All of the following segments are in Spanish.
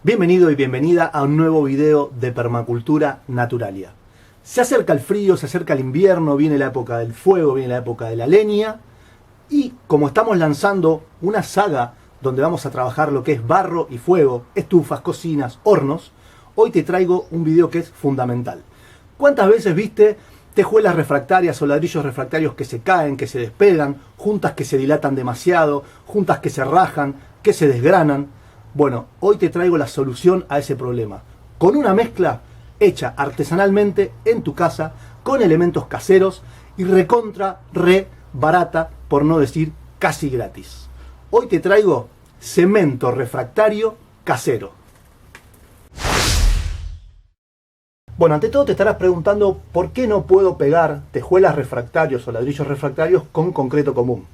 Bienvenido y bienvenida a un nuevo video de Permacultura Naturalia. Se acerca el frío, se acerca el invierno, viene la época del fuego, viene la época de la leña. Y como estamos lanzando una saga donde vamos a trabajar lo que es barro y fuego, estufas, cocinas, hornos, hoy te traigo un video que es fundamental. ¿Cuántas veces viste tejuelas refractarias o ladrillos refractarios que se caen, que se despegan, juntas que se dilatan demasiado, juntas que se rajan, que se desgranan? Bueno, hoy te traigo la solución a ese problema, con una mezcla hecha artesanalmente en tu casa, con elementos caseros y recontra, barata, por no decir casi gratis. Hoy te traigo cemento refractario casero. Bueno, ante todo te estarás preguntando por qué no puedo pegar tejuelas refractarios o ladrillos refractarios con concreto común.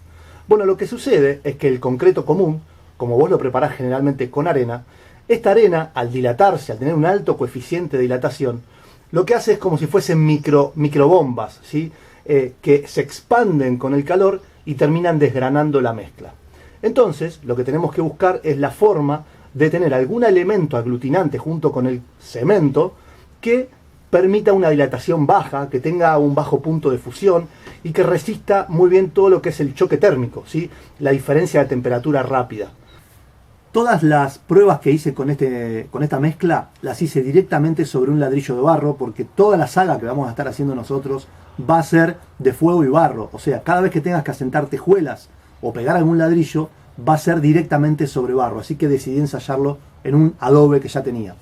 Bueno, lo que sucede es que el concreto común, como vos lo preparás generalmente con arena, esta arena, al dilatarse, al tener un alto coeficiente de dilatación, lo que hace es como si fuesen microbombas, ¿sí? Que se expanden con el calor y terminan desgranando la mezcla. Entonces, lo que tenemos que buscar es la forma de tener algún elemento aglutinante junto con el cemento que permita una dilatación baja, que tenga un bajo punto de fusión y que resista muy bien todo lo que es el choque térmico, ¿sí? La diferencia de temperatura rápida. Todas las pruebas que hice con esta mezcla las hice directamente sobre un ladrillo de barro, porque toda la saga que vamos a estar haciendo nosotros va a ser de fuego y barro. O sea, cada vez que tengas que asentar tejuelas o pegar algún ladrillo, va a ser directamente sobre barro. Así que decidí ensayarlo en un adobe que ya tenía.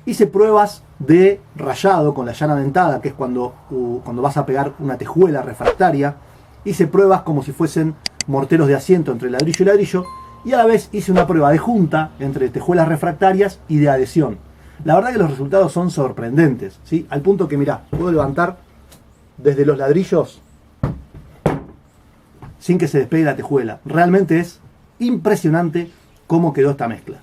Hice pruebas de rayado con la llana dentada, que es cuando vas a pegar una tejuela refractaria. Hice pruebas como si fuesen morteros de asiento entre ladrillo y ladrillo. Y a la vez hice una prueba de junta entre tejuelas refractarias y de adhesión. La verdad que los resultados son sorprendentes, ¿sí? Al punto que, mirá, puedo levantar desde los ladrillos sin que se despegue la tejuela. Realmente es impresionante cómo quedó esta mezcla.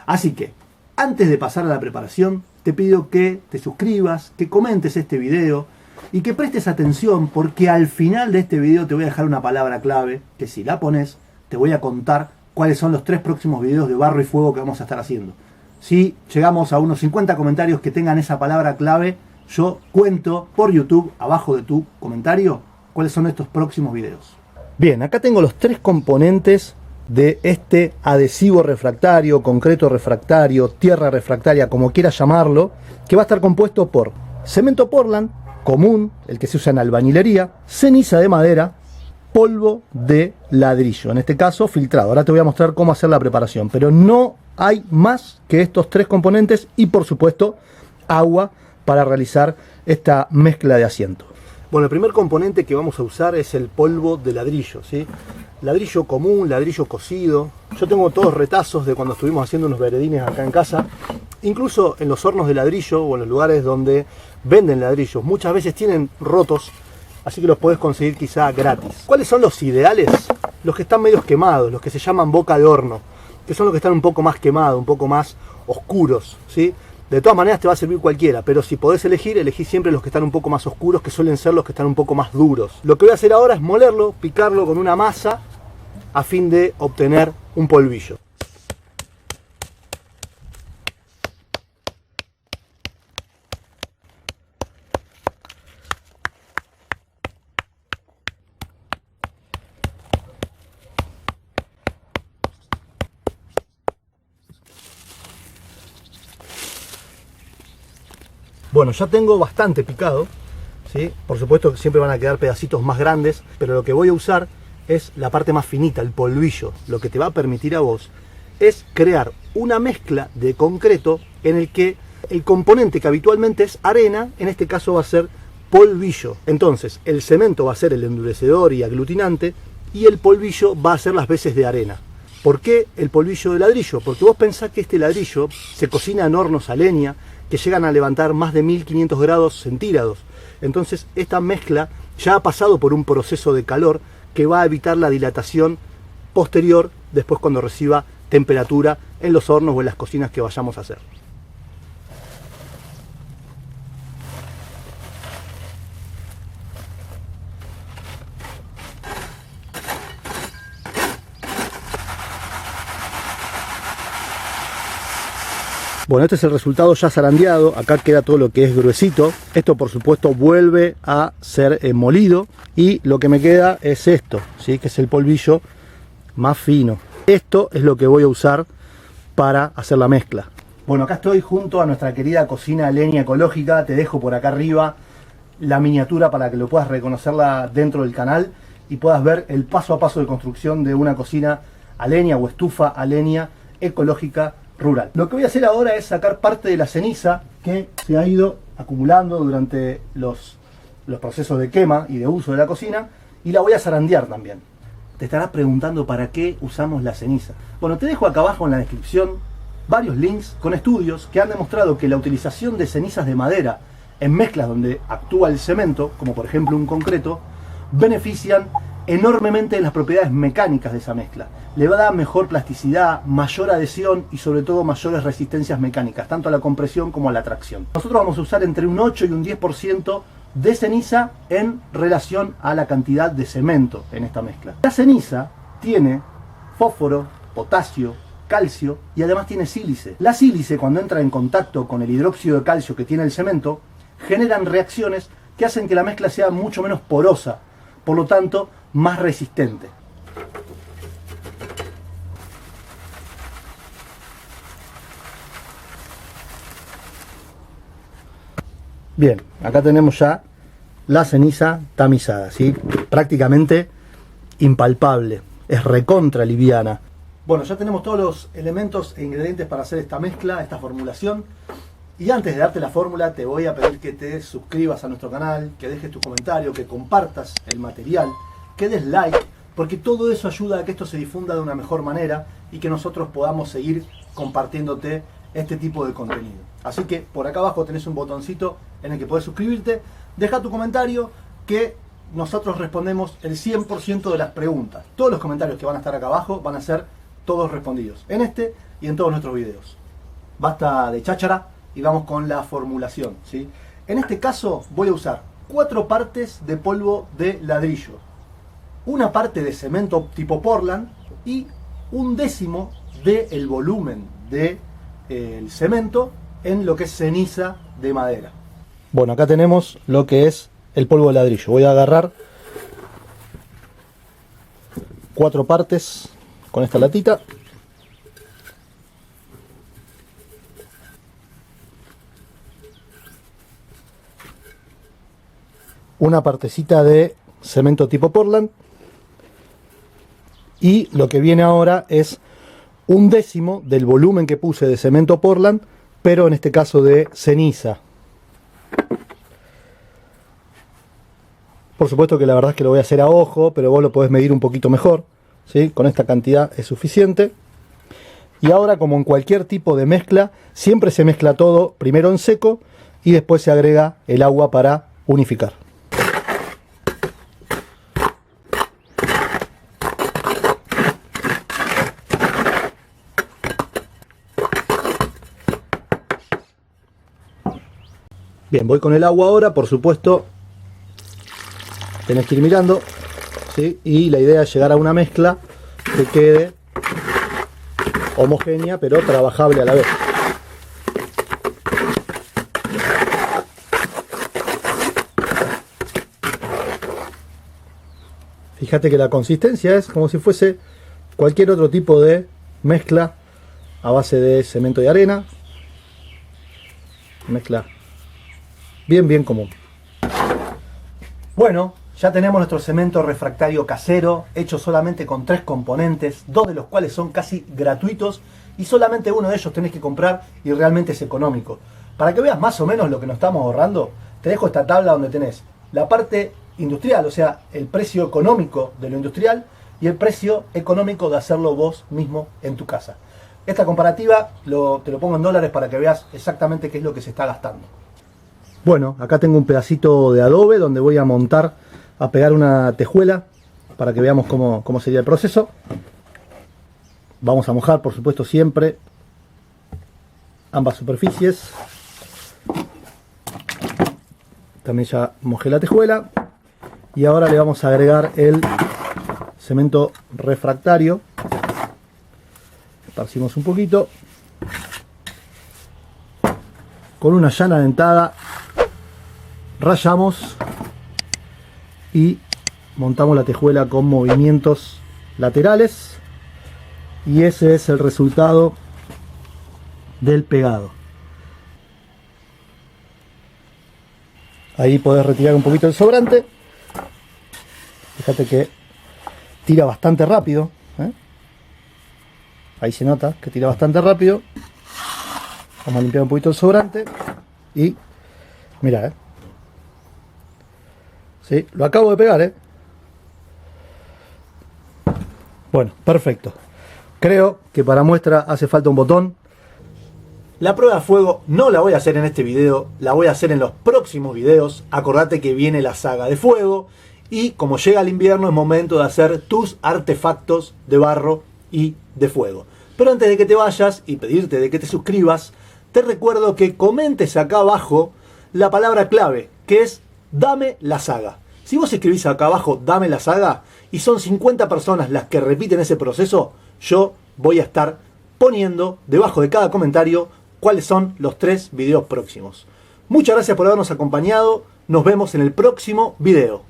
Así que, antes de pasar a la preparación, te pido que te suscribas, que comentes este video y que prestes atención, porque al final de este video te voy a dejar una palabra clave que, si la pones, te voy a contar cuáles son los 3 próximos videos de barro y fuego que vamos a estar haciendo. Si llegamos a unos 50 comentarios que tengan esa palabra clave, yo cuento por YouTube, abajo de tu comentario, cuáles son estos próximos videos. Bien, acá tengo los 3 componentes de este adhesivo refractario, concreto refractario, tierra refractaria, como quieras llamarlo, que va a estar compuesto por cemento Portland común, el que se usa en albañilería, ceniza de madera, polvo de ladrillo, en este caso filtrado. Ahora te voy a mostrar cómo hacer la preparación, pero no hay más que estos 3 componentes y, por supuesto, agua para realizar esta mezcla de asiento. Bueno, el primer componente que vamos a usar es el polvo de ladrillo, ¿sí? Ladrillo común, ladrillo cocido. Yo tengo todos retazos de cuando estuvimos haciendo unos veredines acá en casa. Incluso en los hornos de ladrillo o en los lugares donde venden ladrillos, muchas veces tienen rotos, así que los podés conseguir quizá gratis. ¿Cuáles son los ideales? Los que están medios quemados, los que se llaman boca de horno, que son los que están un poco más quemados, un poco más oscuros, ¿sí? De todas maneras te va a servir cualquiera, pero si podés elegir, elegí siempre los que están un poco más oscuros, que suelen ser los que están un poco más duros. Lo que voy a hacer ahora es molerlo, picarlo con una masa, a fin de obtener un polvillo. Bueno, ya tengo bastante picado, ¿sí? Por supuesto que siempre van a quedar pedacitos más grandes, pero lo que voy a usar es la parte más finita, el polvillo. Lo que te va a permitir a vos es crear una mezcla de concreto en el que el componente que habitualmente es arena, en este caso va a ser polvillo. Entonces, el cemento va a ser el endurecedor y aglutinante y el polvillo va a ser las veces de arena. ¿Por qué el polvillo de ladrillo? Porque vos pensás que este ladrillo se cocina en hornos a leña que llegan a levantar más de 1500 grados centígrados. Entonces esta mezcla ya ha pasado por un proceso de calor que va a evitar la dilatación posterior después cuando reciba temperatura en los hornos o en las cocinas que vayamos a hacer. Bueno, este es el resultado ya zarandeado. Acá queda todo lo que es gruesito. Esto por supuesto vuelve a ser molido. Y lo que me queda es esto, ¿sí? Que es el polvillo más fino. Esto es lo que voy a usar para hacer la mezcla. Bueno, acá estoy junto a nuestra querida cocina leña ecológica. Te dejo por acá arriba la miniatura para que lo puedas reconocerla dentro del canal y puedas ver el paso a paso de construcción de una cocina a leña o estufa a leña ecológica rural. Lo que voy a hacer ahora es sacar parte de la ceniza que se ha ido acumulando durante los procesos de quema y de uso de la cocina, y la voy a zarandear también. Te estarás preguntando para qué usamos la ceniza. Bueno, te dejo acá abajo en la descripción varios links con estudios que han demostrado que la utilización de cenizas de madera en mezclas donde actúa el cemento, como por ejemplo un concreto, benefician enormemente en las propiedades mecánicas de esa mezcla. Le va a dar mejor plasticidad, mayor adhesión y sobre todo mayores resistencias mecánicas, tanto a la compresión como a la tracción. Nosotros vamos a usar entre un 8 y un 10% de ceniza en relación a la cantidad de cemento en esta mezcla. La ceniza tiene fósforo, potasio, calcio y además tiene sílice. La sílice, cuando entra en contacto con el hidróxido de calcio que tiene el cemento, generan reacciones que hacen que la mezcla sea mucho menos porosa, por lo tanto más resistente. Bien, acá tenemos ya la ceniza tamizada, ¿sí? Prácticamente impalpable, es recontra liviana. Bueno, ya tenemos todos los elementos e ingredientes para hacer esta mezcla, esta formulación. Y antes de darte la fórmula, te voy a pedir que te suscribas a nuestro canal, que dejes tu comentario, que compartas el material, que des like, porque todo eso ayuda a que esto se difunda de una mejor manera y que nosotros podamos seguir compartiéndote este tipo de contenido. Así que por acá abajo tenés un botoncito en el que podés suscribirte, deja tu comentario, que nosotros respondemos el 100% de las preguntas. Todos los comentarios que van a estar acá abajo van a ser todos respondidos, en este y en todos nuestros videos. Basta de cháchara y vamos con la formulación, ¿sí? En este caso voy a usar 4 partes de polvo de ladrillo, una parte de cemento tipo Portland y 1/10 del volumen del cemento en lo que es ceniza de madera. Bueno, acá tenemos lo que es el polvo de ladrillo. Voy a agarrar 4 partes con esta latita. Una partecita de cemento tipo Portland. Y lo que viene ahora es 1/10 del volumen que puse de cemento Portland, pero en este caso de ceniza. Por supuesto que la verdad es que lo voy a hacer a ojo, pero vos lo podés medir un poquito mejor, ¿sí? Con esta cantidad es suficiente. Y ahora, como en cualquier tipo de mezcla, siempre se mezcla todo primero en seco y después se agrega el agua para unificar. Bien, voy con el agua ahora, por supuesto tenés que ir mirando, ¿sí? Y la idea es llegar a una mezcla que quede homogénea pero trabajable a la vez. Fíjate que la consistencia es como si fuese cualquier otro tipo de mezcla a base de cemento y arena. Mezcla bien común. Bueno, ya tenemos nuestro cemento refractario casero, hecho solamente con 3 componentes, 2 de los cuales son casi gratuitos y solamente uno de ellos tenés que comprar y realmente es económico. Para que veas más o menos lo que nos estamos ahorrando, te dejo esta tabla donde tenés la parte industrial, o sea, el precio económico de lo industrial y el precio económico de hacerlo vos mismo en tu casa. Esta comparativa te lo pongo en dólares para que veas exactamente qué es lo que se está gastando. Bueno, acá tengo un pedacito de adobe donde voy a montar, a pegar una tejuela para que veamos cómo sería el proceso. Vamos a mojar, por supuesto, siempre ambas superficies. También ya mojé la tejuela y ahora le vamos a agregar el cemento refractario. Esparcimos un poquito con una llana dentada rayamos y montamos la tejuela con movimientos laterales, y ese es el resultado del pegado. Ahí podés retirar un poquito el sobrante. Fíjate que tira bastante rápido, ¿eh? Ahí se nota que tira bastante rápido. Vamos a limpiar un poquito el sobrante y mira, ¿sí? Lo acabo de pegar, Bueno, perfecto. Creo que para muestra hace falta un botón. La prueba de fuego no la voy a hacer en este video, la voy a hacer en los próximos videos. Acordate que viene la saga de fuego y como llega el invierno es momento de hacer tus artefactos de barro y de fuego. Pero antes de que te vayas y pedirte de que te suscribas, te recuerdo que comentes acá abajo la palabra clave, que es dame la saga. Si vos escribís acá abajo dame la saga y son 50 personas las que repiten ese proceso, yo voy a estar poniendo debajo de cada comentario cuáles son los 3 videos próximos. Muchas gracias por habernos acompañado. Nos vemos en el próximo video.